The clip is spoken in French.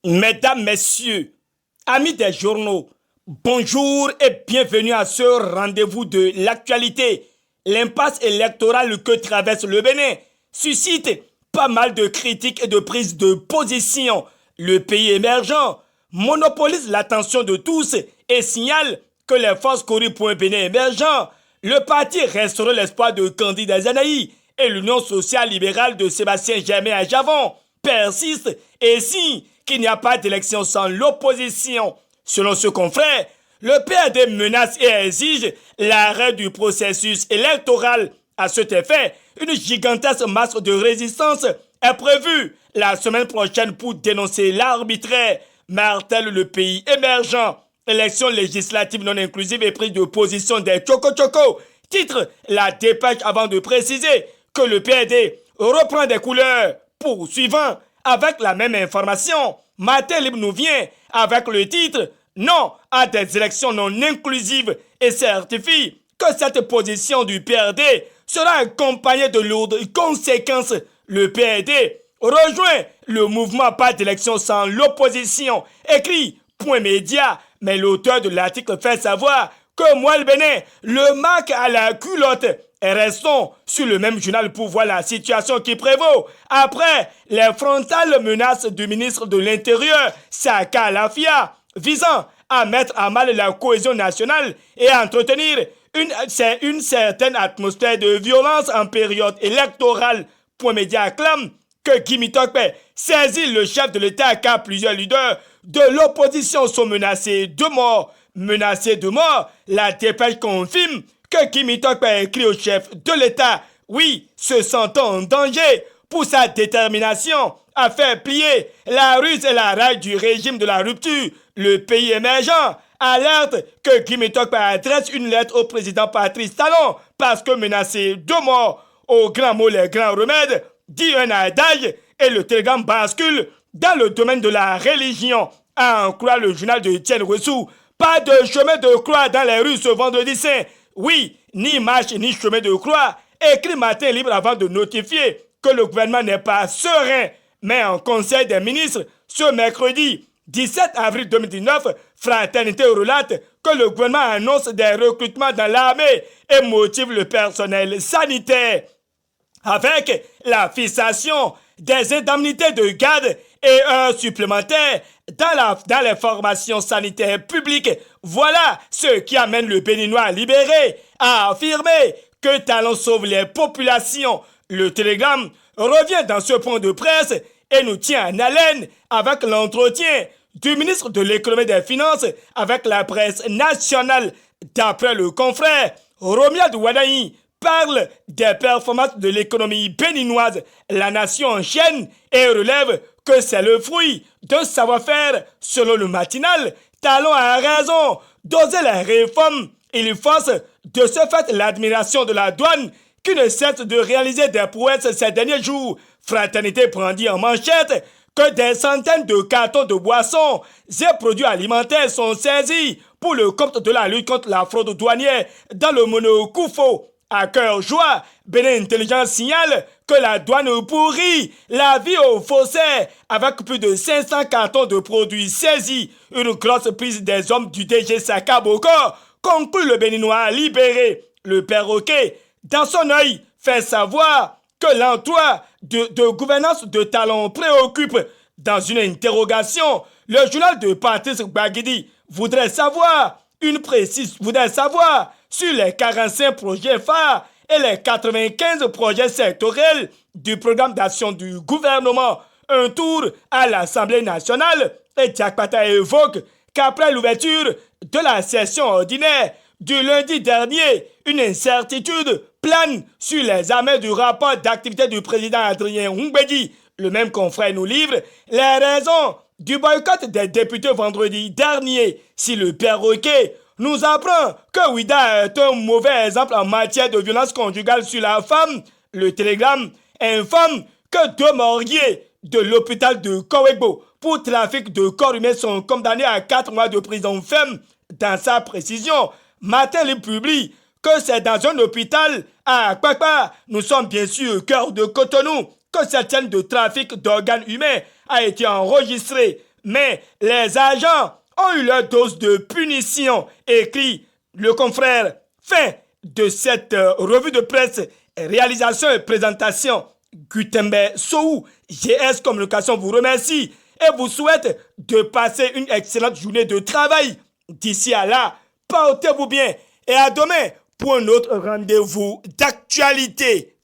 Mesdames, Messieurs, amis des journaux, bonjour et bienvenue à ce rendez-vous de l'actualité. L'impasse électorale que traverse le Bénin suscite pas mal de critiques et de prises de position. Le pays émergent monopolise l'attention de tous et signale que les forces courues pour un Bénin émergent, le parti restera l'espoir de candidat Zanaï et l'Union sociale libérale de Sébastien Germain à Javon persiste et signe qu'il n'y a pas d'élection sans l'opposition. Selon ce confrère, le PRD menace et exige l'arrêt du processus électoral. À cet effet, une gigantesque masse de résistance est prévue la semaine prochaine pour dénoncer l'arbitraire, martèle le pays émergent. Élections législatives non inclusives et prise de position des Choco-Choco. Titre la dépêche avant de préciser que le PRD reprend des couleurs. Poursuivant avec la même information, Matin Libre nous vient avec le titre Non à des élections non inclusives et certifie que cette position du PRD sera accompagnée de lourdes conséquences. Le PRD rejoint le mouvement pas d'élection sans l'opposition, écrit Point Média, mais l'auteur de l'article fait savoir que moi le Bénin le marque à la culotte. Et restons sur le même journal pour voir la situation qui prévaut. Après les frontales menaces du ministre de l'Intérieur, Saka Lafia, visant à mettre à mal la cohésion nationale et à entretenir une certaine atmosphère de violence en période électorale. Point Média acclame que Kimi Tokpe saisit le chef de l'État car plusieurs leaders de l'opposition sont menacés de mort. Menacés de mort, la dépêche confirme que Kimi Tokpe a écrit au chef de l'État, oui, se sentant en danger pour sa détermination à faire plier la ruse et la rage du régime de la rupture. Le pays émergent alerte que Kimi Tokpe adresse une lettre au président Patrice Talon parce que menacé de mort. Au grand mot, les grands remèdes, dit un adage et le télégramme bascule dans le domaine de la religion. À en croire le journal de Etienne Ressou, pas de chemin de croix dans les rues ce vendredi saint. Oui, ni marche ni chemin de croix. Écrit Matin Libre avant de notifier que le gouvernement n'est pas serein. Mais en conseil des ministres, ce mercredi 17 avril 2019, Fraternité relate que le gouvernement annonce des recrutements dans l'armée et motive le personnel sanitaire avec la fixation des indemnités de garde et heures supplémentaires dans les formations sanitaires publiques. Voilà ce qui amène le Béninois libéré à affirmer que Talon sauve les populations. Le télégramme revient dans ce point de presse et nous tient en haleine avec l'entretien du ministre de l'économie et des finances avec la presse nationale. D'après le confrère, Romuald Wadaï parle des performances de l'économie béninoise. La nation enchaîne et relève que c'est le fruit d'un savoir-faire. Selon le matinal, Talon a raison d'oser les réformes. Il force de ce fait l'admiration de la douane qui ne cesse de réaliser des prouesses ces derniers jours. Fraternité brandit en manchette que des centaines de cartons de boissons et produits alimentaires sont saisis pour le compte de la lutte contre la fraude douanière dans le Mono-Koufo. À cœur joie, Bénin Intelligence signale que la douane pourrit la vie aux faussaires avec plus de 500 cartons de produits saisis. Une grosse prise des hommes du DG Saka Boko conclut le Béninois libéré. Le perroquet, dans son œil, fait savoir que l'emploi de gouvernance de Talon préoccupe. Dans une interrogation, le journal de Patrice Baguidi voudrait savoir sur les 45 projets phares et les 95 projets sectoriels du programme d'action du gouvernement. Un tour à l'Assemblée nationale et Diakpata évoque qu'après l'ouverture de la session ordinaire du lundi dernier, une incertitude plane sur les amas du rapport d'activité du président Adrien Oumbedi. Le même confrère nous livre les raisons du boycott des députés vendredi dernier. Si le perroquet nous apprend que Ouida est un mauvais exemple en matière de violence conjugale sur la femme, le télégramme informe que deux morguiers de l'hôpital de Kowegbo pour trafic de corps humains sont condamnés à 4 mois de prison ferme. Dans sa précision, Matin Libre publie que c'est dans un hôpital à Kwakwa, nous sommes bien sûr au cœur de Cotonou, que cette chaîne de trafic d'organes humains a été enregistrée. Mais les agents ont eu leur dose de punition, écrit le confrère. Fin de cette revue de presse, réalisation et présentation. Gutenberg Sou, GS Communication vous remercie et vous souhaite de passer une excellente journée de travail. D'ici à là, portez-vous bien et à demain pour un autre rendez-vous d'actualité.